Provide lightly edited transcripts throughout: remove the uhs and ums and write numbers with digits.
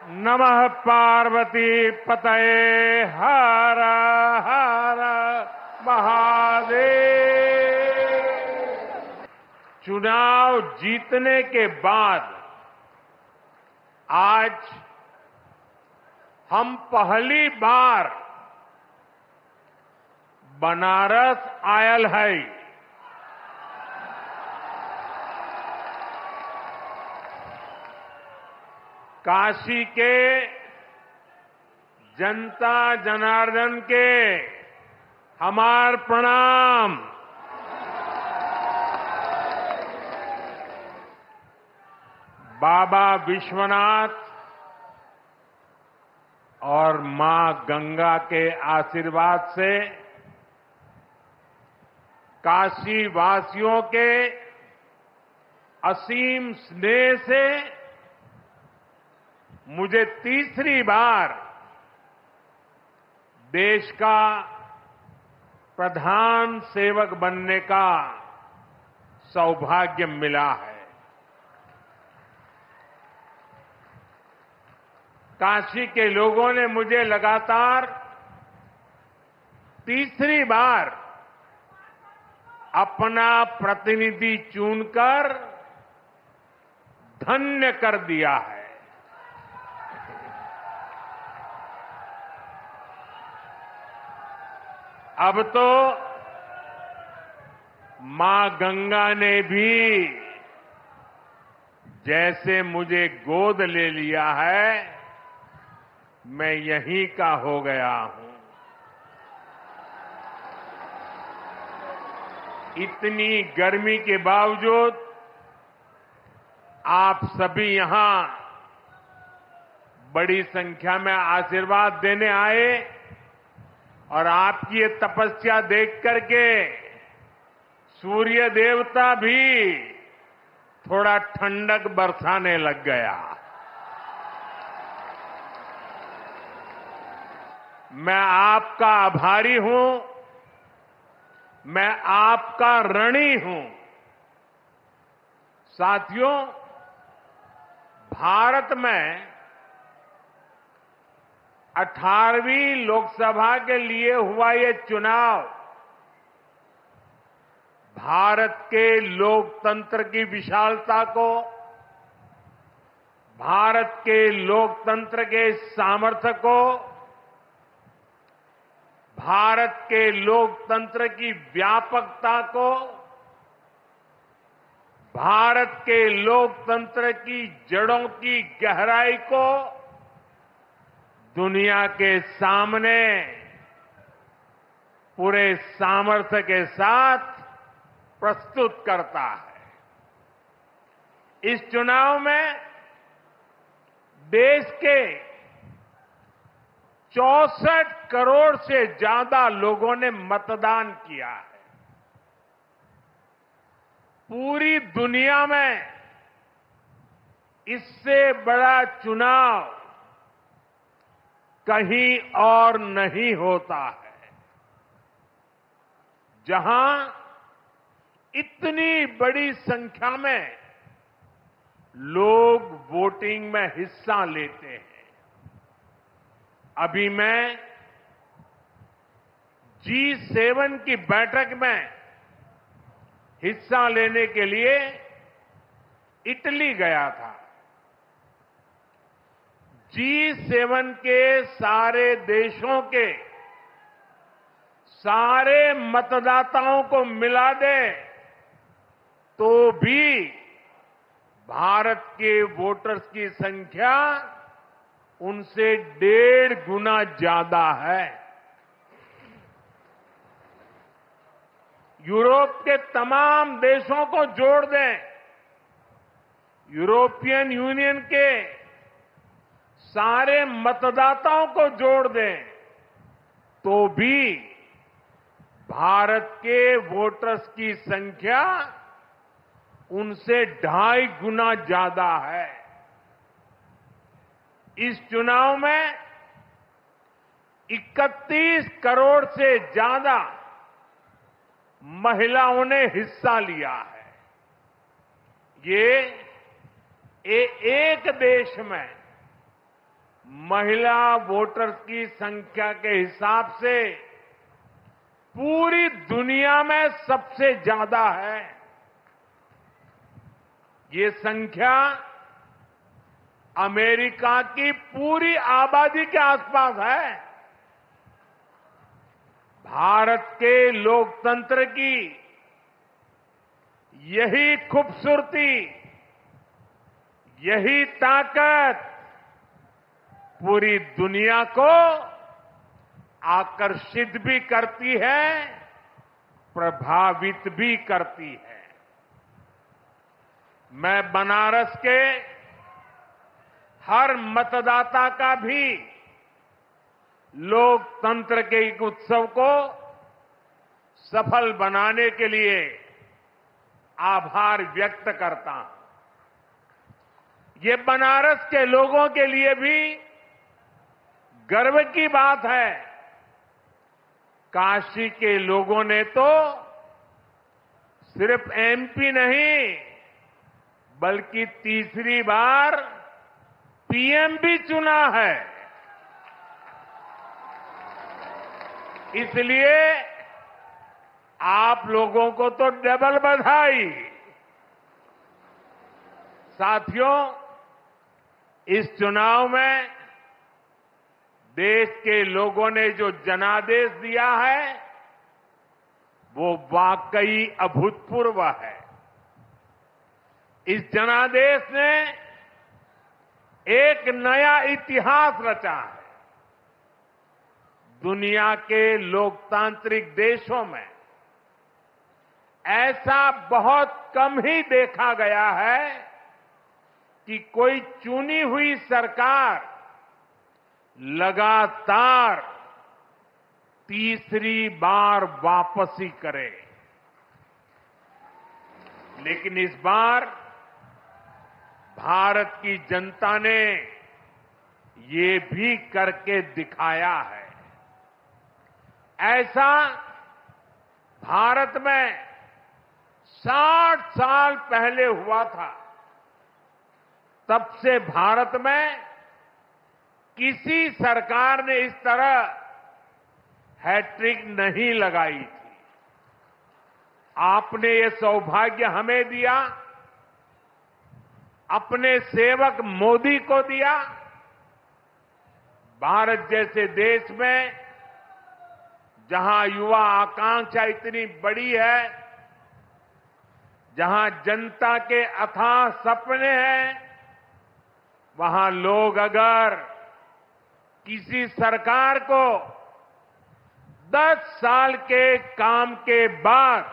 नमः पार्वती पतये हर हर महादेव। चुनाव जीतने के बाद आज हम पहली बार बनारस आयल है। काशी के जनता जनार्दन के हमार प्रणाम। बाबा विश्वनाथ और मां गंगा के आशीर्वाद से काशी वासियों के असीम स्नेह से मुझे तीसरी बार देश का प्रधान सेवक बनने का सौभाग्य मिला है। काशी के लोगों ने मुझे लगातार तीसरी बार अपना प्रतिनिधि चुनकर धन्य कर दिया है। अब तो मां गंगा ने भी जैसे मुझे गोद ले लिया है, मैं यहीं का हो गया हूं। इतनी गर्मी के बावजूद आप सभी यहां बड़ी संख्या में आशीर्वाद देने आए और आपकी ये तपस्या देख करके सूर्य देवता भी थोड़ा ठंडक बरसाने लग गया। मैं आपका आभारी हूं, मैं आपका ऋणी हूं। साथियों, भारत में 18वीं लोकसभा के लिए हुआ ये चुनाव भारत के लोकतंत्र की विशालता को, भारत के लोकतंत्र के सामर्थ्य को, भारत के लोकतंत्र की व्यापकता को, भारत के लोकतंत्र की जड़ों की गहराई को दुनिया के सामने पूरे सामर्थ्य के साथ प्रस्तुत करता है। इस चुनाव में देश के 64 करोड़ से ज्यादा लोगों ने मतदान किया है। पूरी दुनिया में इससे बड़ा चुनाव कहीं और नहीं होता है, जहां इतनी बड़ी संख्या में लोग वोटिंग में हिस्सा लेते हैं। अभी मैं G7 की बैठक में हिस्सा लेने के लिए इटली गया था। G7 के सारे देशों के सारे मतदाताओं को मिला दे तो भी भारत के वोटर्स की संख्या उनसे 1.5 गुना ज्यादा है। यूरोप के तमाम देशों को जोड़ दें, यूरोपियन यूनियन के सारे मतदाताओं को जोड़ दें तो भी भारत के वोटर्स की संख्या उनसे 2.5 गुना ज्यादा है। इस चुनाव में 31 करोड़ से ज्यादा महिलाओं ने हिस्सा लिया है। ये एक देश में महिला वोटर्स की संख्या के हिसाब से पूरी दुनिया में सबसे ज्यादा है। ये संख्या अमेरिका की पूरी आबादी के आसपास है। भारत के लोकतंत्र की यही खूबसूरती, यही ताकत पूरी दुनिया को आकर्षित भी करती है, प्रभावित भी करती है। मैं बनारस के हर मतदाता का भी लोकतंत्र के एक उत्सव को सफल बनाने के लिए आभार व्यक्त करता हूं। ये बनारस के लोगों के लिए भी गर्व की बात है। काशी के लोगों ने तो सिर्फ एमपी नहीं, बल्कि तीसरी बार पीएम भी चुना है। इसलिए आप लोगों को तो डबल बधाई। साथियों, इस चुनाव में देश के लोगों ने जो जनादेश दिया है वो वाकई अभूतपूर्व है। इस जनादेश ने एक नया इतिहास रचा है। दुनिया के लोकतांत्रिक देशों में ऐसा बहुत कम ही देखा गया है कि कोई चुनी हुई सरकार लगातार तीसरी बार वापसी करे। लेकिन इस बार भारत की जनता ने ये भी करके दिखाया है। ऐसा भारत में 60 साल पहले हुआ था। तब से भारत में किसी सरकार ने इस तरह हैट्रिक नहीं लगाई थी। आपने ये सौभाग्य हमें दिया, अपने सेवक मोदी को दिया। भारत जैसे देश में जहां युवा आकांक्षा इतनी बड़ी है, जहां जनता के अथाह सपने हैं, वहां लोग अगर किसी सरकार को 10 साल के काम के बाद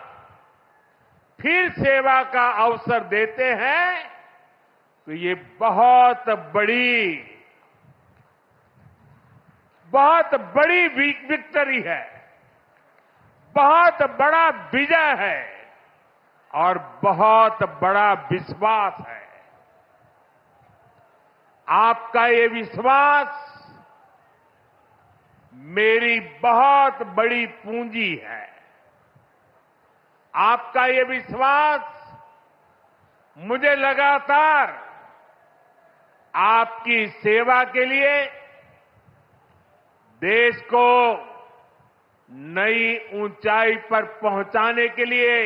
फिर सेवा का अवसर देते हैं तो ये बहुत बड़ी विक्ट्री है, बहुत बड़ा विजय है और बहुत बड़ा विश्वास है। आपका ये विश्वास मेरी बहुत बड़ी पूंजी है। आपका ये विश्वास मुझे लगातार आपकी सेवा के लिए देश को नई ऊंचाई पर पहुंचाने के लिए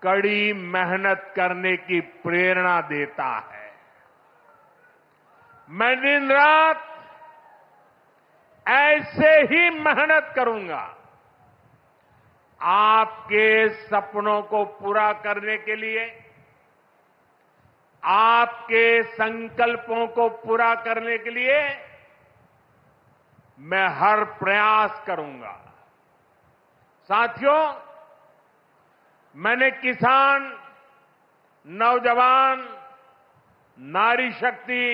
कड़ी मेहनत करने की प्रेरणा देता है। मैं दिन रात ऐसे ही मेहनत करूंगा आपके सपनों को पूरा करने के लिए, आपके संकल्पों को पूरा करने के लिए मैं हर प्रयास करूंगा। साथियों, मैंने किसान, नौजवान, नारी शक्ति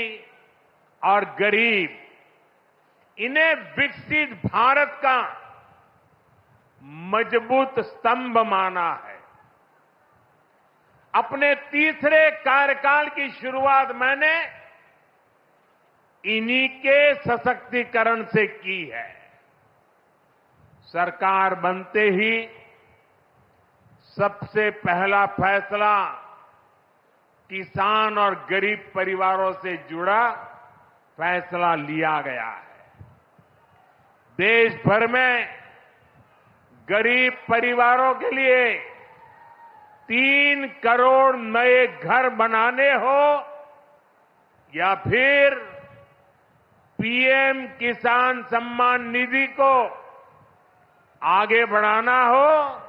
और गरीब, इन्हें विकसित भारत का मजबूत स्तंभ माना है। अपने तीसरे कार्यकाल की शुरुआत मैंने इन्हीं के सशक्तिकरण से की है। सरकार बनते ही सबसे पहला फैसला किसान और गरीब परिवारों से जुड़ा फैसला लिया गया है। देश भर में गरीब परिवारों के लिए 3 करोड़ नए घर बनाने हो या फिर पीएम किसान सम्मान निधि को आगे बढ़ाना हो,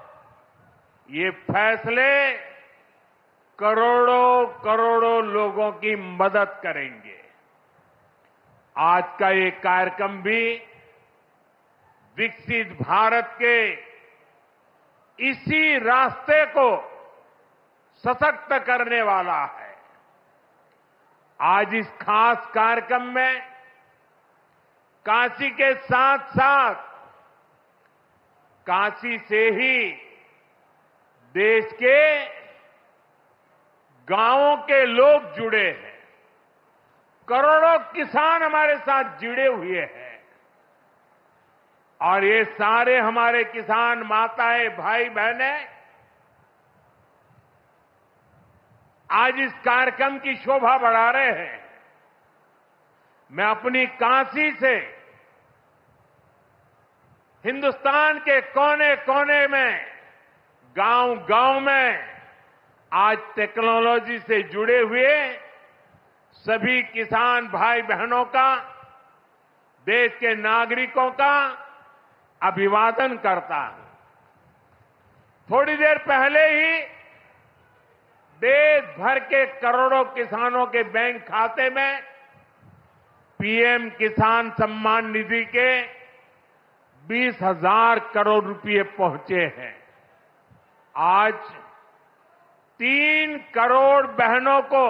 ये फैसले करोड़ों करोड़ों लोगों की मदद करेंगे। आज का ये कार्यक्रम भी विकसित भारत के इसी रास्ते को सशक्त करने वाला है। आज इस खास कार्यक्रम में काशी के साथ साथ काशी से ही देश के गांवों के लोग जुड़े हैं। करोड़ों किसान हमारे साथ जुड़े हुए हैं और ये सारे हमारे किसान माताएं, भाई बहनें आज इस कार्यक्रम की शोभा बढ़ा रहे हैं। मैं अपनी काशी से हिंदुस्तान के कोने कोने में, गांव-गांव में आज टेक्नोलॉजी से जुड़े हुए सभी किसान भाई बहनों का, देश के नागरिकों का अभिवादन करता हूं। थोड़ी देर पहले ही देश भर के करोड़ों किसानों के बैंक खाते में पीएम किसान सम्मान निधि के 20,000 करोड़ रुपए पहुंचे हैं। आज 3 करोड़ बहनों को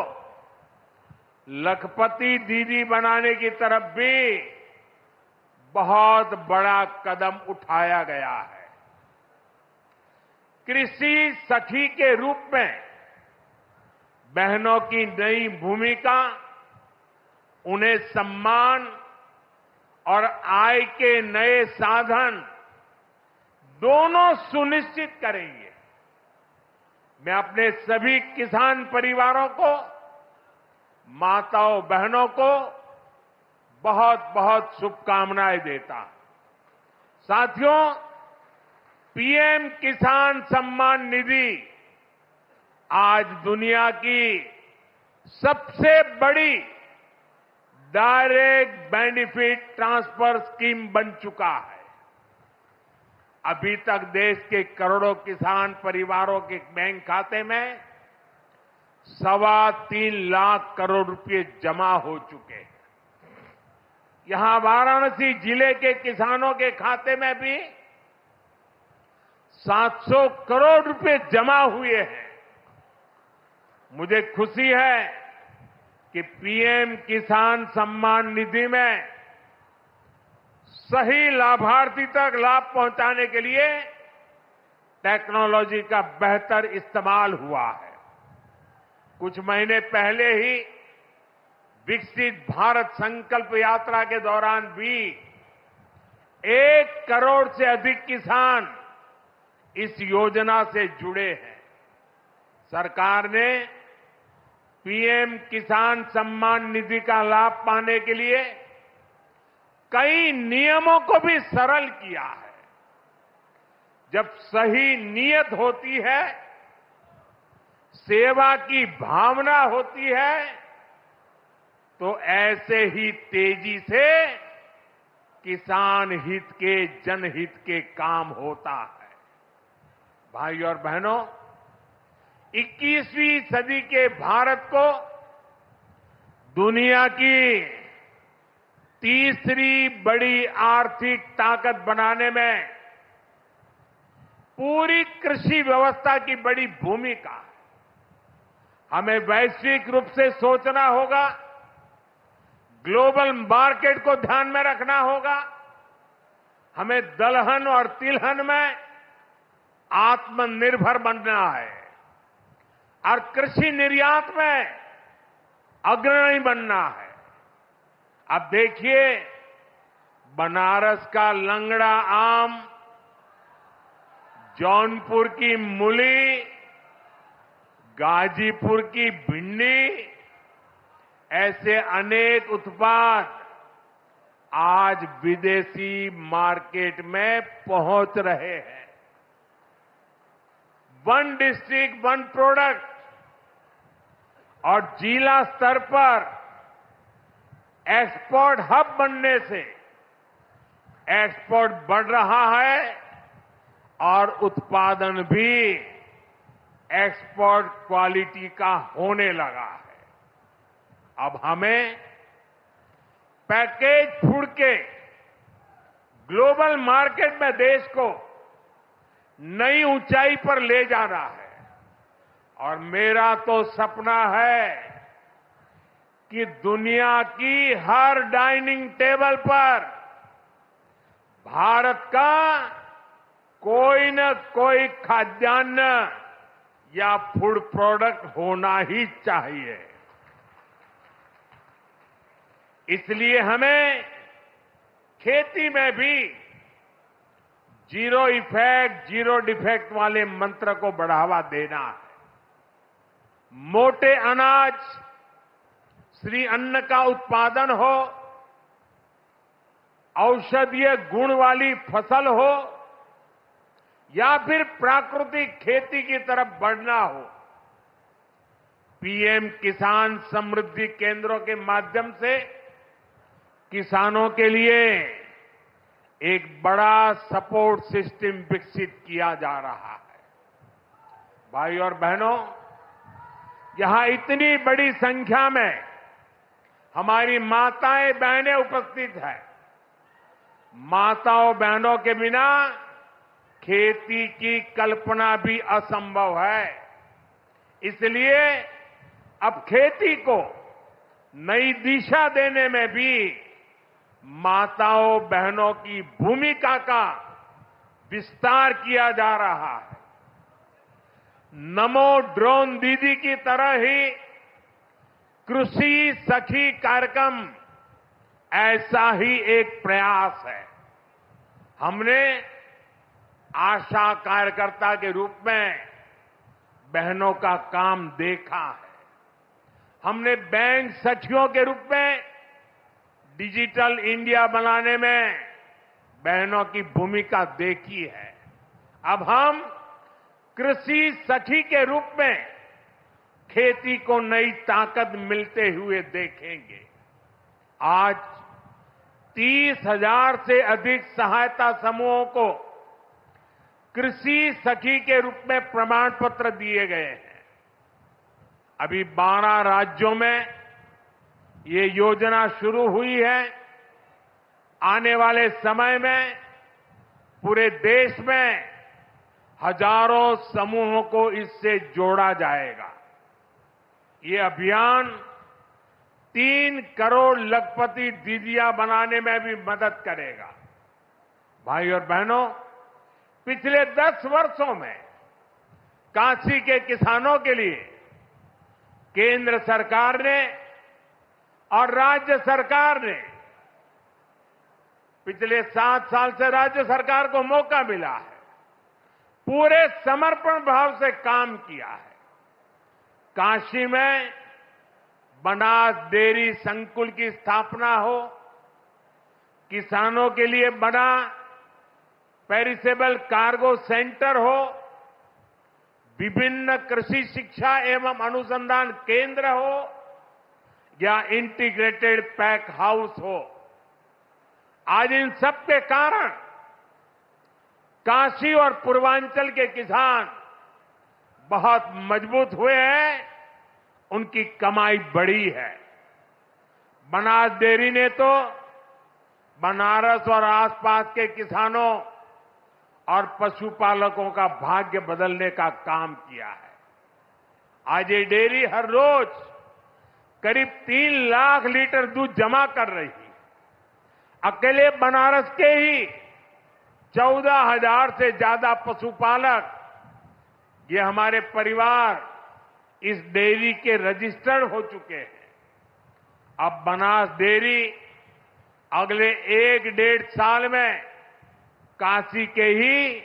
लखपति दीदी बनाने की तरफ भी बहुत बड़ा कदम उठाया गया है। कृषि सखी के रूप में बहनों की नई भूमिका उन्हें सम्मान और आय के नए साधन दोनों सुनिश्चित करेंगे। मैं अपने सभी किसान परिवारों को, माताओं बहनों को बहुत बहुत शुभकामनाएं देता हूं। साथियों, पीएम किसान सम्मान निधि आज दुनिया की सबसे बड़ी डायरेक्ट बेनिफिट ट्रांसफर स्कीम बन चुका है। अभी तक देश के करोड़ों किसान परिवारों के बैंक खाते में 3.25 लाख करोड़ रुपए जमा हो चुके हैं। यहां वाराणसी जिले के किसानों के खाते में भी 700 करोड़ रुपए जमा हुए हैं। मुझे खुशी है कि पीएम किसान सम्मान निधि में सही लाभार्थी तक लाभ पहुंचाने के लिए टेक्नोलॉजी का बेहतर इस्तेमाल हुआ है। कुछ महीने पहले ही विकसित भारत संकल्प यात्रा के दौरान भी 1 करोड़ से अधिक किसान इस योजना से जुड़े हैं। सरकार ने पीएम किसान सम्मान निधि का लाभ पाने के लिए कई नियमों को भी सरल किया है। जब सही नीयत होती है, सेवा की भावना होती है, तो ऐसे ही तेजी से किसान हित के, जनहित के काम होता है। भाई और बहनों, 21वीं सदी के भारत को दुनिया की तीसरी बड़ी आर्थिक ताकत बनाने में पूरी कृषि व्यवस्था की बड़ी भूमिका है। हमें वैश्विक रूप से सोचना होगा, ग्लोबल मार्केट को ध्यान में रखना होगा। हमें दलहन और तिलहन में आत्मनिर्भर बनना है और कृषि निर्यात में अग्रणी बनना है। अब देखिए, बनारस का लंगड़ा आम, जौनपुर की मूली, गाजीपुर की भिंडी, ऐसे अनेक उत्पाद आज विदेशी मार्केट में पहुंच रहे हैं। वन डिस्ट्रिक्ट वन प्रोडक्ट और जिला स्तर पर एक्सपोर्ट हब बनने से एक्सपोर्ट बढ़ रहा है और उत्पादन भी एक्सपोर्ट क्वालिटी का होने लगा है। अब हमें पैकेज फूड के ग्लोबल मार्केट में देश को नई ऊंचाई पर ले जाना है और मेरा तो सपना है कि दुनिया की हर डाइनिंग टेबल पर भारत का कोई न कोई खाद्यान्न या फूड प्रोडक्ट होना ही चाहिए। इसलिए हमें खेती में भी जीरो इफेक्ट जीरो डिफेक्ट वाले मंत्र को बढ़ावा देना है। मोटे अनाज श्री अन्न का उत्पादन हो, औषधीय गुण वाली फसल हो या फिर प्राकृतिक खेती की तरफ बढ़ना हो, पीएम किसान समृद्धि केंद्रों के माध्यम से किसानों के लिए एक बड़ा सपोर्ट सिस्टम विकसित किया जा रहा है। भाई और बहनों, यहां इतनी बड़ी संख्या में हमारी माताएं बहनें उपस्थित हैं। माताओं बहनों के बिना खेती की कल्पना भी असंभव है। इसलिए अब खेती को नई दिशा देने में भी माताओं बहनों की भूमिका का विस्तार किया जा रहा है। नमो ड्रोन दीदी की तरह ही कृषि सखी कार्यक्रम ऐसा ही एक प्रयास है। हमने आशा कार्यकर्ता के रूप में बहनों का काम देखा है। हमने बैंक सखियों के रूप में डिजिटल इंडिया बनाने में बहनों की भूमिका देखी है। अब हम कृषि सखी के रूप में खेती को नई ताकत मिलते हुए देखेंगे। आज 30,000 से अधिक सहायता समूहों को कृषि सखी के रूप में प्रमाण पत्र दिए गए हैं। अभी 12 राज्यों में ये योजना शुरू हुई है। आने वाले समय में पूरे देश में हजारों समूहों को इससे जोड़ा जाएगा। ये अभियान 3 करोड़ लखपति दीदियां बनाने में भी मदद करेगा। भाई और बहनों, पिछले 10 वर्षों में काशी के किसानों के लिए केंद्र सरकार ने और राज्य सरकार ने, पिछले 7 साल से राज्य सरकार को मौका मिला है, पूरे समर्पण भाव से काम किया है। काशी में बनास डेयरी संकुल की स्थापना हो, किसानों के लिए बना पेरिसेबल कार्गो सेंटर हो, विभिन्न कृषि शिक्षा एवं अनुसंधान केंद्र हो या इंटीग्रेटेड पैक हाउस हो, आज इन सब के कारण काशी और पूर्वांचल के किसान बहुत मजबूत हुए हैं, उनकी कमाई बढ़ी है। बनास डेयरी ने तो बनारस और आसपास के किसानों और पशुपालकों का भाग्य बदलने का काम किया है। आज ये डेयरी हर रोज करीब 3 लाख लीटर दूध जमा कर रही है। अकेले बनारस के ही 14,000 से ज्यादा पशुपालक, ये हमारे परिवार इस डेयरी के रजिस्टर्ड हो चुके हैं। अब बनास डेयरी अगले 1-1.5 साल में काशी के ही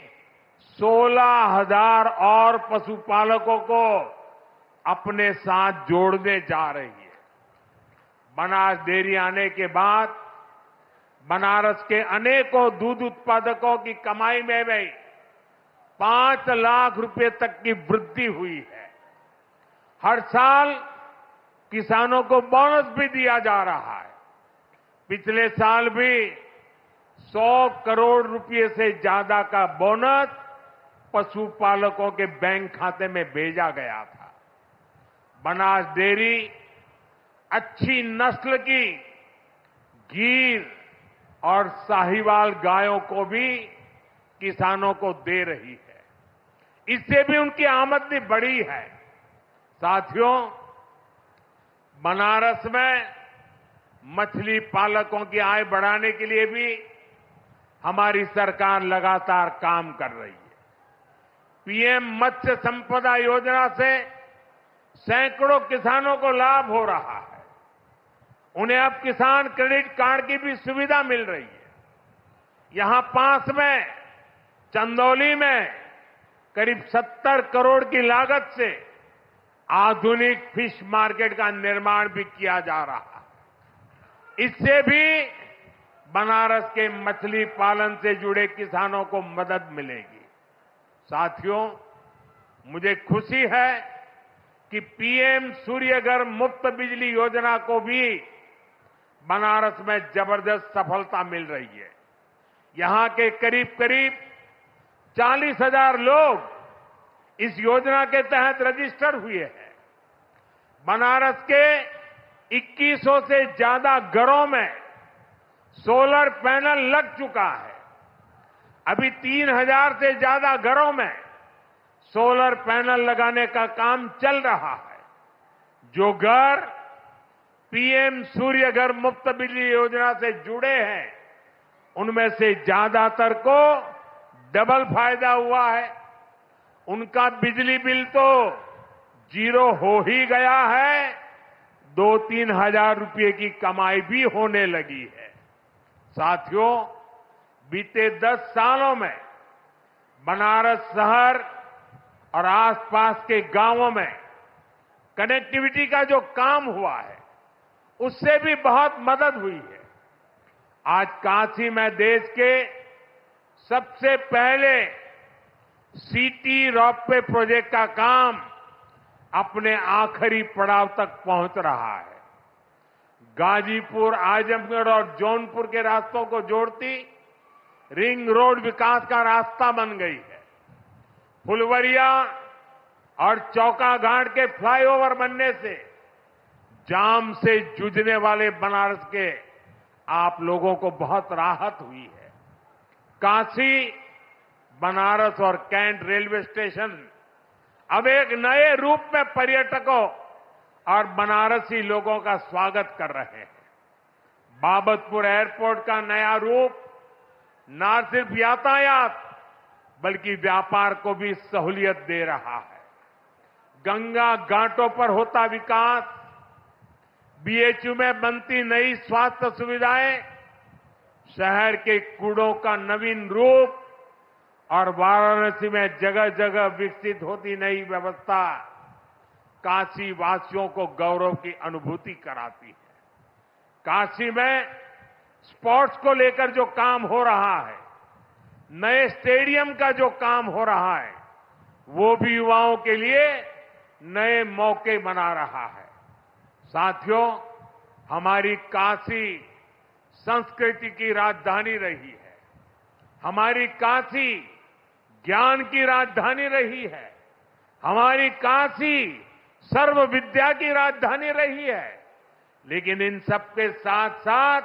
16,000 और पशुपालकों को अपने साथ जोड़ने जा रही है। बनास डेयरी आने के बाद बनारस के अनेकों दूध उत्पादकों की कमाई में भी 5 लाख रुपए तक की वृद्धि हुई है। हर साल किसानों को बोनस भी दिया जा रहा है। पिछले साल भी 100 करोड़ रुपए से ज्यादा का बोनस पशुपालकों के बैंक खाते में भेजा गया था। बनास डेयरी अच्छी नस्ल की गीर और साहिवाल गायों को भी किसानों को दे रही है। इससे भी उनकी आमदनी बढ़ी है। साथियों, बनारस में मछली पालकों की आय बढ़ाने के लिए भी हमारी सरकार लगातार काम कर रही है। पीएम मत्स्य संपदा योजना से सैकड़ों किसानों को लाभ हो रहा है। उन्हें अब किसान क्रेडिट कार्ड की भी सुविधा मिल रही है। यहां पास में चंदौली में करीब 70 करोड़ की लागत से आधुनिक फिश मार्केट का निर्माण भी किया जा रहा है। इससे भी बनारस के मछली पालन से जुड़े किसानों को मदद मिलेगी। साथियों, मुझे खुशी है कि पीएम सूर्यघर मुफ्त बिजली योजना को भी बनारस में जबरदस्त सफलता मिल रही है। यहां के करीब 40,000 लोग इस योजना के तहत रजिस्टर हुए हैं। बनारस के 2100 से ज्यादा घरों में सोलर पैनल लग चुका है। अभी 3000 से ज्यादा घरों में सोलर पैनल लगाने का काम चल रहा है। जो घर पीएम सूर्यघर मुफ्त बिजली योजना से जुड़े हैं, उनमें से ज्यादातर को डबल फायदा हुआ है। उनका बिजली बिल तो जीरो हो ही गया है, 2-3 हजार रुपये की कमाई भी होने लगी है। साथियों, बीते 10 सालों में बनारस शहर और आसपास के गांवों में कनेक्टिविटी का जो काम हुआ है, उससे भी बहुत मदद हुई है। आज काशी में देश के सबसे पहले सिटी रोपवे प्रोजेक्ट का काम अपने आखिरी पड़ाव तक पहुंच रहा है। गाजीपुर, आजमगढ़ और जौनपुर के रास्तों को जोड़ती रिंग रोड विकास का रास्ता बन गई है। फुलवरिया और चौका घाट के फ्लाईओवर बनने से जाम से जूझने वाले बनारस के आप लोगों को बहुत राहत हुई है। काशी, बनारस और कैंट रेलवे स्टेशन अब एक नए रूप में पर्यटकों और बनारसी लोगों का स्वागत कर रहे हैं। बाबतपुर एयरपोर्ट का नया रूप न सिर्फ यातायात बल्कि व्यापार को भी सहूलियत दे रहा है। गंगा घाटों पर होता विकास, बीएचयू में बनती नई स्वास्थ्य सुविधाएं, शहर के कूड़ों का नवीन रूप और वाराणसी में जगह जगह विकसित होती नई व्यवस्था काशी वासियों को गौरव की अनुभूति कराती है। काशी में स्पोर्ट्स को लेकर जो काम हो रहा है, नए स्टेडियम का जो काम हो रहा है, वो भी युवाओं के लिए नए मौके बना रहा है। साथियों, हमारी काशी संस्कृति की राजधानी रही है। हमारी काशी ज्ञान की राजधानी रही है। हमारी काशी सर्व विद्या की राजधानी रही है। लेकिन इन सबके साथ साथ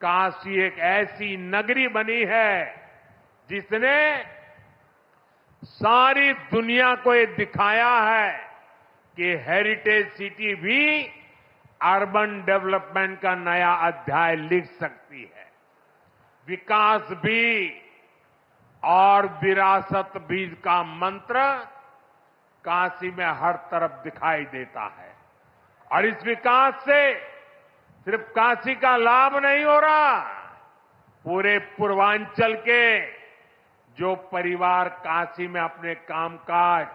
काशी एक ऐसी नगरी बनी है जिसने सारी दुनिया को ये दिखाया है कि हेरिटेज सिटी भी अर्बन डेवलपमेंट का नया अध्याय लिख सकती है। विकास भी और विरासत भी का मंत्र काशी में हर तरफ दिखाई देता है। और इस विकास से सिर्फ काशी का लाभ नहीं हो रहा, पूरे पूर्वांचल के जो परिवार काशी में अपने कामकाज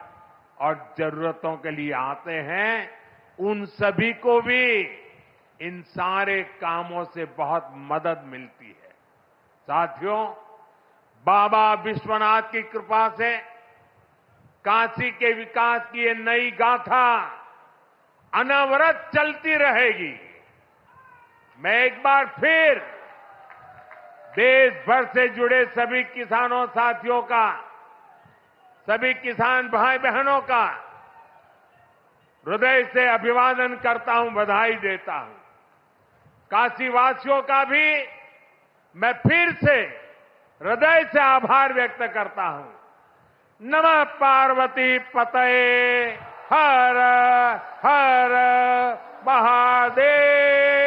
और जरूरतों के लिए आते हैं, उन सभी को भी इन सारे कामों से बहुत मदद मिलती है। साथियों, बाबा विश्वनाथ की कृपा से काशी के विकास की ये नई गाथा अनवरत चलती रहेगी। मैं एक बार फिर देश भर से जुड़े सभी किसानों साथियों का, सभी किसान भाई बहनों का हृदय से अभिवादन करता हूं, बधाई देता हूं। काशीवासियों का भी मैं फिर से हृदय से आभार व्यक्त करता हूं। नमः पार्वती पतये हर हर महादेव।